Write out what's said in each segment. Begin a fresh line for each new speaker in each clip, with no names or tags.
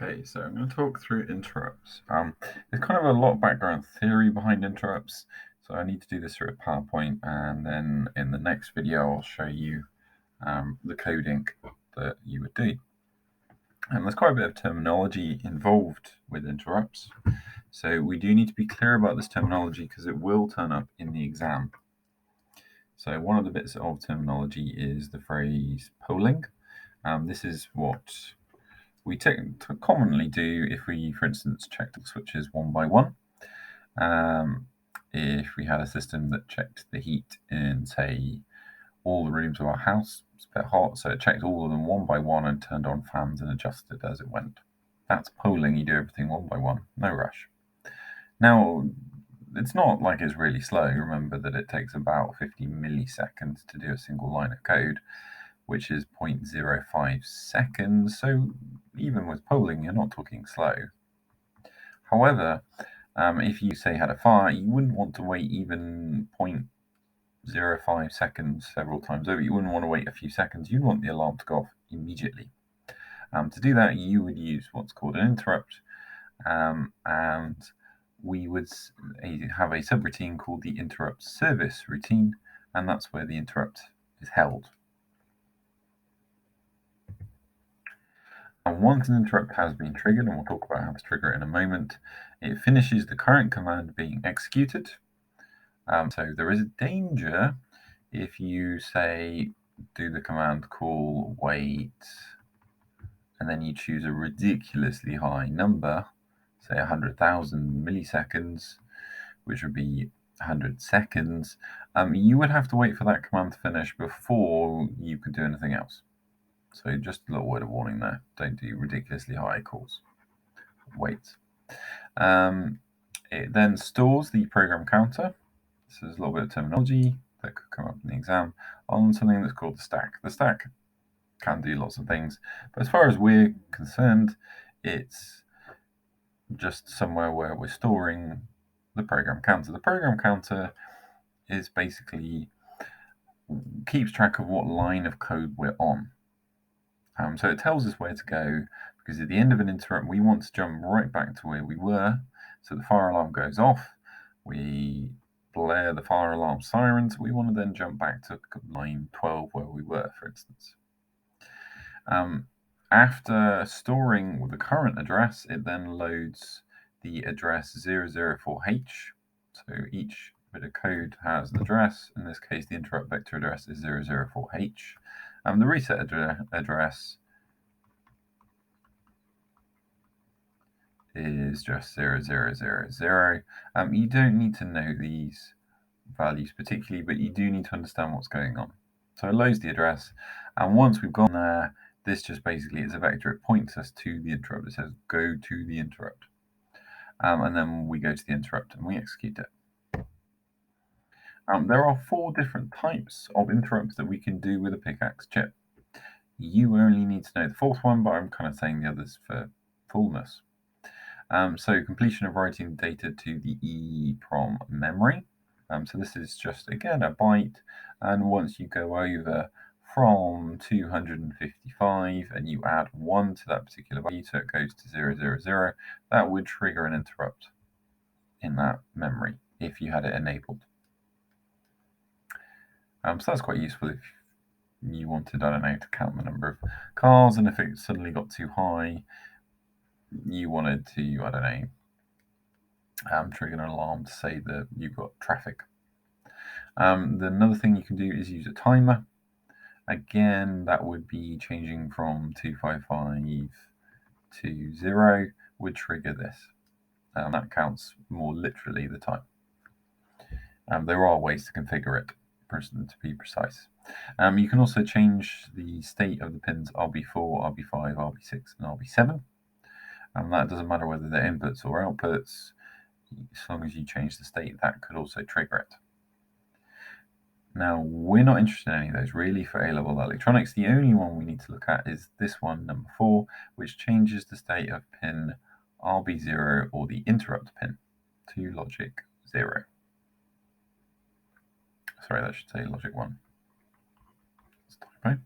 Okay, so I'm going to talk through interrupts. There's kind of a lot of background theory behind interrupts, so I need to do this through a PowerPoint, and then in the next video I'll show you the coding that you would do. And there's quite a bit of terminology involved with interrupts, so we do need to be clear about this terminology because it will turn up in the exam. So one of the bits of terminology is the phrase polling. This is what we commonly do if we, for instance, checked the switches one by one. If we had a system that checked the heat in, say, all the rooms of our house, it's a bit hot, so it checked all of them one by one and turned on fans and adjusted as it went. That's polling. You do everything one by one, no rush. Now, it's not like it's really slow. Remember that it takes about 50 milliseconds to do a single line of code, which is 0.05 seconds. So even with polling, you're not talking slow. However, if you, say, had a fire, you wouldn't want to wait even 0.05 seconds several times over. You wouldn't want to wait a few seconds. You'd want the alarm to go off immediately. To do that, you would use what's called an interrupt, and we would have a subroutine called the interrupt service routine, and that's where the interrupt is held. And once an interrupt has been triggered, and we'll talk about how to trigger it in a moment, it finishes the current command being executed. So there is a danger if you, say, do the command call wait, and then you choose a ridiculously high number, say 100,000 milliseconds, which would be 100 seconds, you would have to wait for that command to finish before you could do anything else. So just a little word of warning there. Don't do ridiculously high calls. Wait. It then stores the program counter. This is a little bit of terminology that could come up in the exam on something that's called the stack. The stack can do lots of things, but as far as we're concerned, it's just somewhere where we're storing the program counter. The program counter is basically keeps track of what line of code we're on. So it tells us where to go, because at the end of an interrupt, we want to jump right back to where we were. So the fire alarm goes off, we blare the fire alarm sirens, we want to then jump back to line 12 where we were, for instance. After storing the current address, it then loads the address 004H. So each bit of code has an address. In this case, the interrupt vector address is 004H. The reset address is just 0000. You don't need to know these values particularly, but you do need to understand what's going on. So it loads the address, and once we've gone there, this just basically is a vector. It points us to the interrupt. It says go to the interrupt, and then we go to the interrupt and we execute it. There are 4 different types of interrupts that we can do with a pickaxe chip. You only need to know the 4th one, but I'm kind of saying the others for fullness. So completion of writing data to the EEPROM memory. So this is just, again, a byte, and once you go over from 255 and you add 1 to that particular value, so it goes to 000, that would trigger an interrupt in that memory if you had it enabled. So that's quite useful if you wanted, I don't know, to count the number of cars, and if it suddenly got too high, you wanted to, I don't know, trigger an alarm to say that you've got traffic. Another thing you can do is use a timer. Again, that would be changing from 255 to 0 would trigger this. That counts more literally the time. There are ways to configure it, to be precise. You can also change the state of the pins RB4, RB5, RB6, and RB7. That doesn't matter whether they're inputs or outputs. As long as you change the state, that could also trigger it. Now, we're not interested in any of those really for A-level electronics. The only one we need to look at is this one, number 4, which changes the state of pin RB0 or the interrupt pin to logic 0. Sorry, that should say logic 1. That's typo.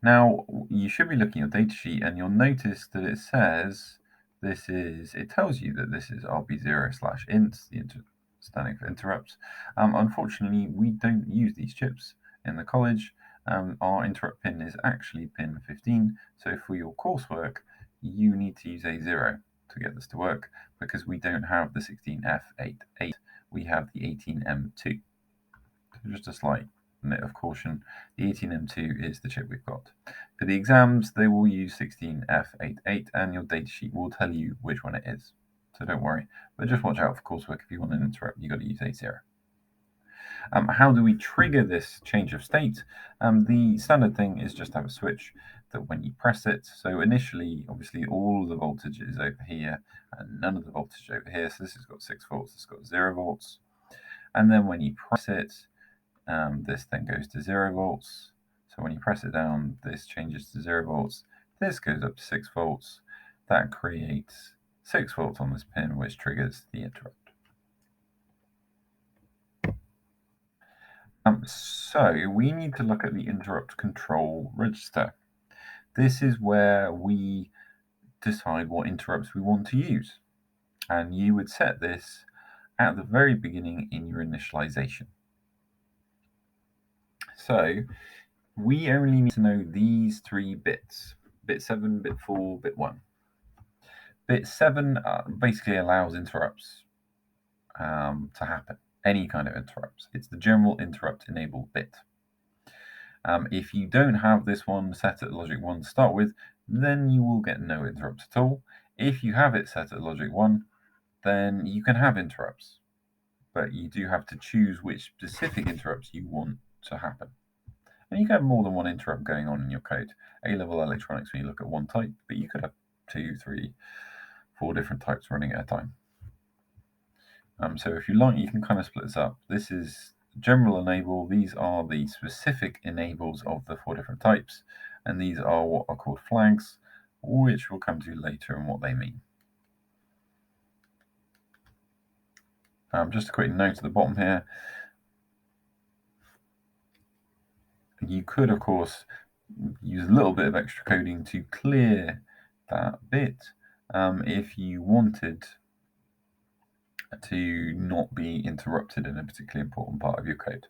Now, you should be looking at your datasheet and you'll notice that it says it tells you that this is RB0/int, standing for interrupts. Unfortunately, we don't use these chips in the college. Our interrupt pin is actually pin 15, so for your coursework, you need to use a 0 to get this to work because we don't have the 16F88, we have the 18M2. So just a slight note of caution, the 18M2 is the chip we've got. For the exams, they will use 16F88 and your datasheet will tell you which one it is. So don't worry, but just watch out for coursework. If you want an interrupt, you've got to use A0. How do we trigger this change of state? The standard thing is just have a switch that when you press it, so initially, obviously, all of the voltage is over here and none of the voltage over here. So this has got 6 volts, this has got 0 volts. And then when you press it, this then goes to 0 volts. So when you press it down, this changes to 0 volts. This goes up to 6 volts. That creates 6 volts on this pin, which triggers the interrupt. So we need to look at the interrupt control register. This is where we decide what interrupts we want to use. And you would set this at the very beginning in your initialization. So we only need to know these 3 bits, bit 7, bit 4, bit 1. Bit 7 basically allows interrupts to happen, any kind of interrupts. It's the general interrupt enabled bit. If you don't have this one set at logic 1 to start with, then you will get no interrupts at all. If you have it set at logic 1, then you can have interrupts, but you do have to choose which specific interrupts you want to happen. And you can have more than one interrupt going on in your code. A-level electronics, when you look at one type, but you could have 2, 3, 4 different types running at a time. So if you like, you can kind of split this up. This is general enable. These are the specific enables of the 4 different types, and these are what are called flags, which we'll come to later and what they mean. Just a quick note at the bottom here. You could, of course, use a little bit of extra coding to clear that bit if you wanted to not be interrupted in a particularly important part of your code.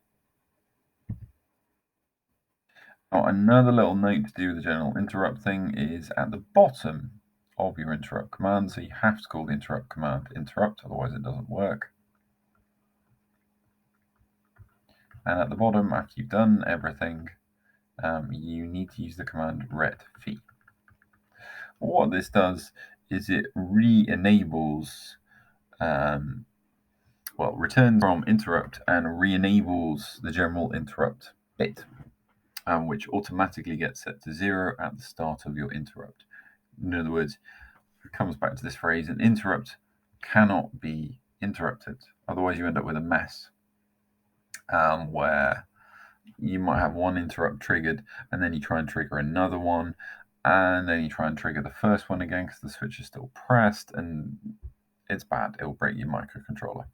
Now, another little note to do with the general interrupt thing is at the bottom of your interrupt command, so you have to call the interrupt command interrupt, otherwise it doesn't work. And at the bottom, after you've done everything, you need to use the command retf. What this does is it re-enables, returns from interrupt and re-enables the general interrupt bit, which automatically gets set to 0 at the start of your interrupt. In other words, it comes back to this phrase, an interrupt cannot be interrupted. Otherwise, you end up with a mess where you might have one interrupt triggered, and then you try and trigger another one, and then you try and trigger the first one again because the switch is still pressed, and it's bad. It'll break your microcontroller.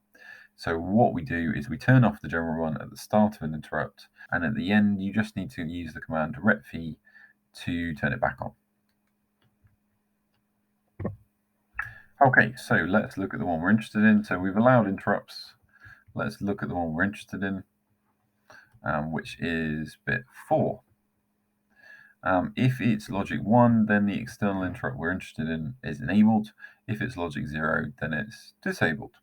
So what we do is we turn off the general one at the start of an interrupt, and at the end, you just need to use the command retf to turn it back on. Okay, so let's look at the one we're interested in. So we've allowed interrupts. Let's look at the one we're interested in, which is bit 4. If it's logic 1, then the external interrupt we're interested in is enabled. If it's logic 0, then it's disabled.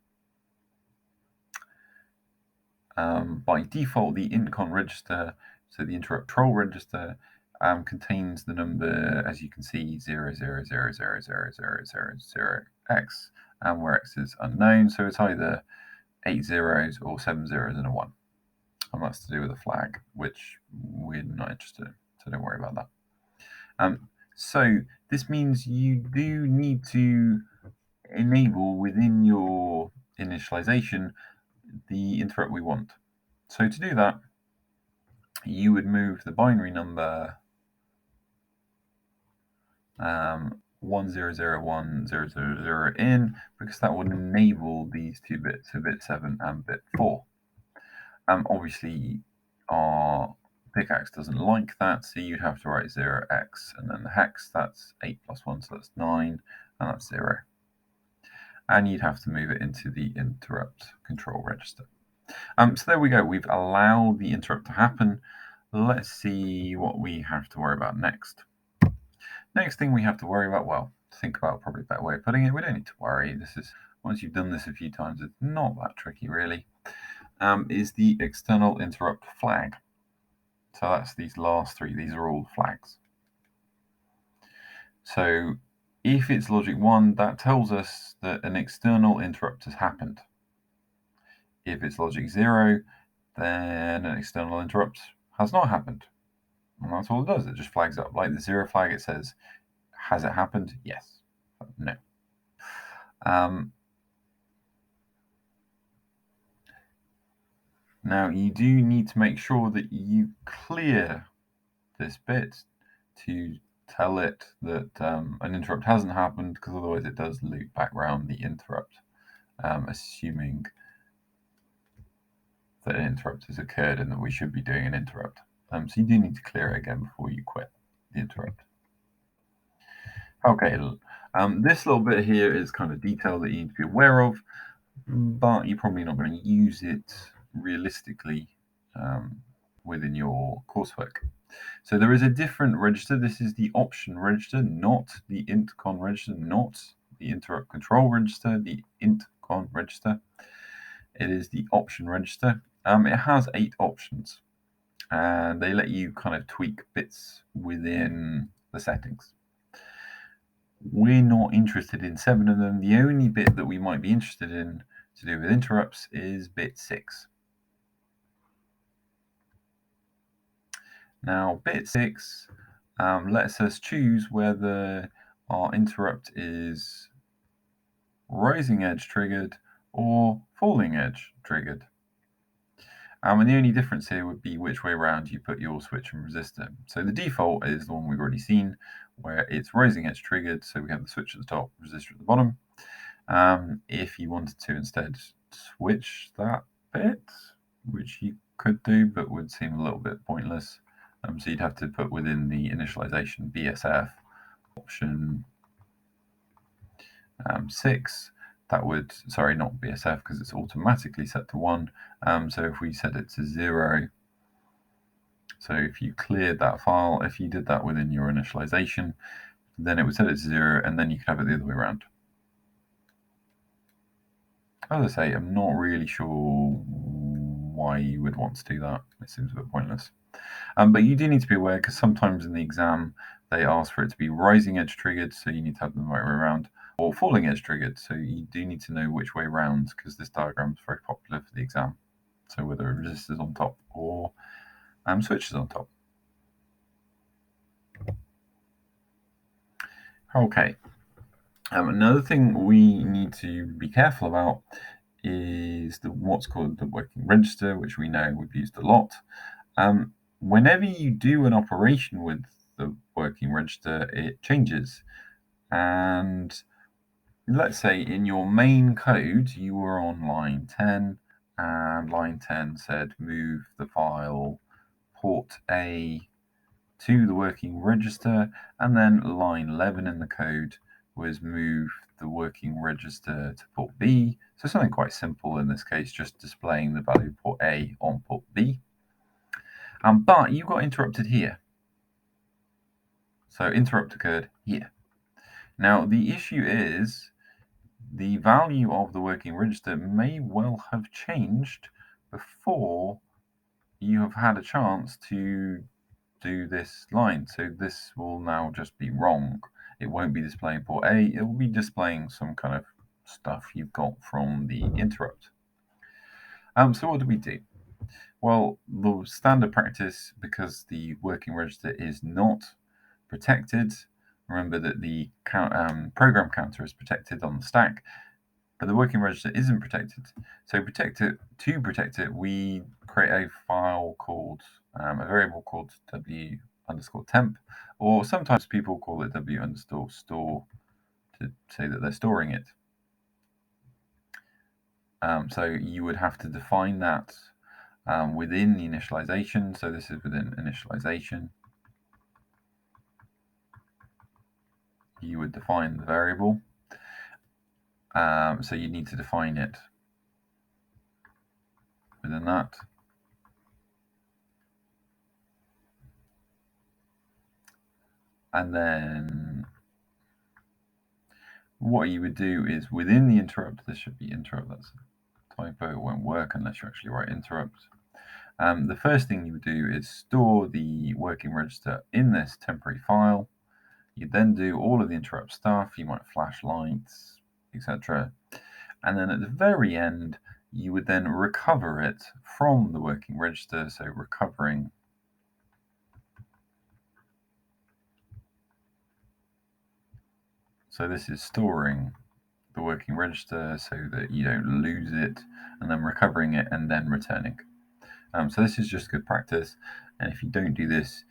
By default, the intercon register, so the interrupt control register, contains the number, as you can see, 000000000x, where x is unknown, so it's either 8 zeros or 7 zeros and a 1. And that's to do with a flag, which we're not interested in, so don't worry about that. So this means you do need to enable within your initialization the interrupt we want. So to do that, you would move the binary number 10010000 in, because that would enable these 2 bits, so bit 7 and bit 4. Obviously, our pickaxe doesn't like that, so you'd have to write 0x, and then the hex, that's 8 plus 1, so that's 9, and that's 0. And you'd have to move it into the interrupt control register. So there we go. We've allowed the interrupt to happen. Let's see what we have to worry about next. Next thing we have to worry about, well, think about probably a better way of putting it. We don't need to worry. This is, once you've done this a few times, it's not that tricky really. Is the external interrupt flag. So that's these last three. These are all flags. So if it's logic 1, that tells us that an external interrupt has happened. If it's logic 0, then an external interrupt has not happened. And that's all it does. It just flags up. Like the 0 flag, it says, has it happened? Yes. No. Now you do need to make sure that you clear this bit to tell it that an interrupt hasn't happened, because otherwise it does loop back around the interrupt, assuming that an interrupt has occurred and that we should be doing an interrupt. So you do need to clear it again before you quit the interrupt. Okay, this little bit here is kind of detail that you need to be aware of, but you're probably not going to use it realistically within your coursework. So there is a different register. This is the option register, not the intercon register, not the interrupt control register, the intercon register. It is the option register. It has 8 options, and they let you kind of tweak bits within the settings. We're not interested in 7 of them. The only bit that we might be interested in to do with interrupts is bit 6. Now, bit 6 lets us choose whether our interrupt is rising edge triggered or falling edge triggered. And the only difference here would be which way around you put your switch and resistor. So the default is the one we've already seen, where it's rising edge triggered, so we have the switch at the top, resistor at the bottom. If you wanted to instead switch that bit, which you could do, but would seem a little bit pointless, so you'd have to put within the initialization BSF option 6. That would, sorry, not BSF, because it's automatically set to 1. So if we set it to 0, so if you cleared that file, if you did that within your initialization, then it would set it to 0, and then you could have it the other way around. As I say, I'm not really sure why you would want to do that. It seems a bit pointless. But you do need to be aware, because sometimes in the exam they ask for it to be rising edge triggered, so you need to have them the right way around, or falling edge triggered, so you do need to know which way around, because this diagram is very popular for the exam. So whether resistors on top or switches on top. Okay. Another thing we need to be careful about is what's called the working register, which we know we've used a lot. Whenever you do an operation with the working register, it changes. And let's say in your main code, you were on line 10, and line 10 said move the file port A to the working register, and then line 11 in the code was move the working register to port B. So something quite simple in this case, just displaying the value of port A on port B. But you got interrupted here. So interrupt occurred here. Now the issue is the value of the working register may well have changed before you have had a chance to do this line. So this will now just be wrong. It won't be displaying port A, it will be displaying some kind of stuff you've got from the interrupt. So what do we do? Well, the standard practice, because the working register is not protected, remember that the program counter is protected on the stack, but the working register isn't protected. So to protect it, we create a file called, a variable called w_temp, or sometimes people call it w_store to say that they're storing it. So you would have to define that within the initialization. So this is within initialization. You would define the variable. So you need to define it within that. And then what you would do is within the interrupt, this should be interrupt, that's a typo, it won't work unless you actually write interrupt. The first thing you would do is store the working register in this temporary file. You then do all of the interrupt stuff. You might flash lights, etc. And then at the very end, you would then recover it from the working register. So recovering so this is storing the working register so that you don't lose it, and then recovering it and then returning. So this is just good practice, and if you don't do this,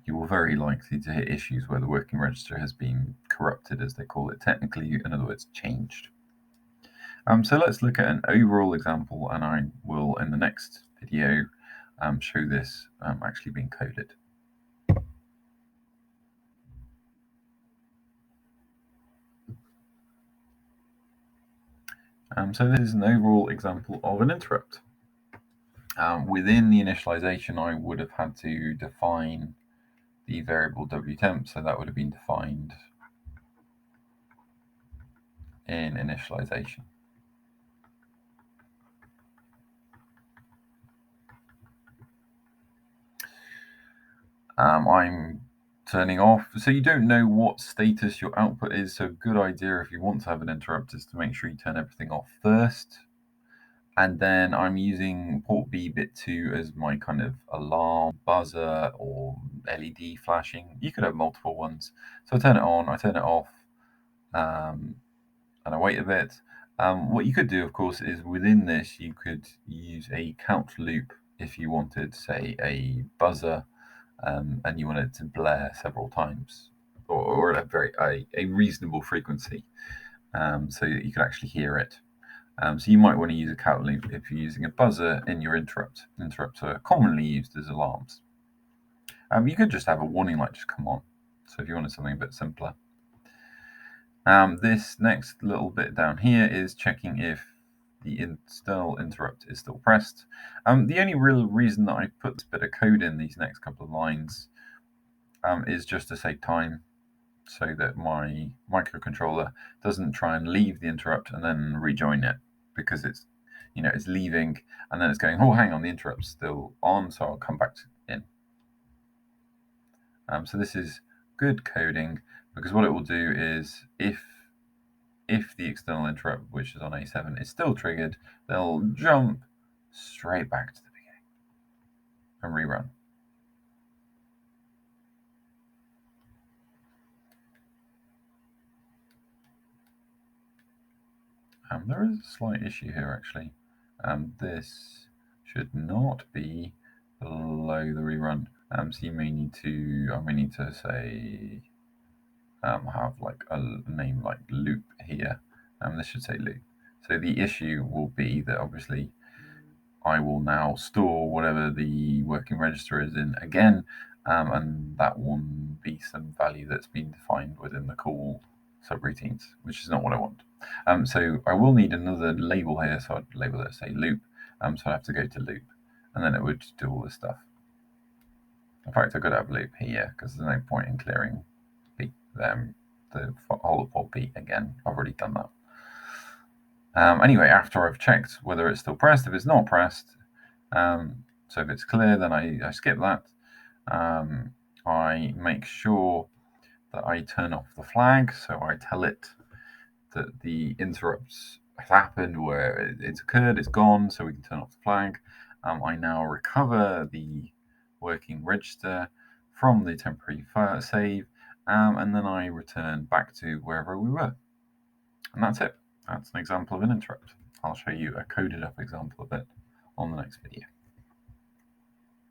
you are very likely to hit issues where the working register has been corrupted, as they call it technically, in other words, changed. So let's look at an overall example, and I will, in the next video, show this actually being coded. So this is an overall example of an interrupt. Within the initialization, I would have had to define the variable wtemp, so that would have been defined in initialization. I'm turning off, so you don't know what status your output is, so a good idea if you want to have an interrupt is to make sure you turn everything off first. And then I'm using port B bit 2 as my kind of alarm, buzzer, or LED flashing. You could have multiple ones. So I turn it on, I turn it off, and I wait a bit. What you could do, of course, is within this, you could use a count loop if you wanted, say, a buzzer, and you want it to blare several times, or at a reasonable frequency, so that you could actually hear it. So you might want to use a count loop if you're using a buzzer in your interrupt. Interrupts are commonly used as alarms. You could just have a warning light just come on. So if you wanted something a bit simpler. This next little bit down here is checking if the external interrupt is still pressed. The only real reason that I put this bit of code in these next couple of lines is just to save time, so that my microcontroller doesn't try and leave the interrupt and then rejoin it, because it's leaving and then it's going, oh, hang on, the interrupt's still on, so I'll come back in. So this is good coding, because what it will do is if the external interrupt, which is on A7, is still triggered, they'll jump straight back to the beginning and rerun. There is a slight issue here, actually. This should not be below the rerun. So you may need to, I may need to say, have like a name like loop here. This should say loop. So the issue will be that obviously I will now store whatever the working register is in again, and that will be some value that's been defined within the call subroutines, which is not what I want. So I will need another label here, so I'd label it, say, loop. So I have to go to loop, and then it would do all this stuff. In fact, I could have loop here, because there's no point in clearing the whole of port B again. I've already done that. Anyway, after I've checked whether it's still pressed, if it's not pressed, so if it's clear, then I skip that. I make sure that I turn off the flag, so I tell it that the interrupts has happened, where it's occurred, it's gone, so we can turn off the flag. I now recover the working register from the temporary save, and then I return back to wherever we were. And that's it. That's an example of an interrupt. I'll show you a coded up example of it on the next video.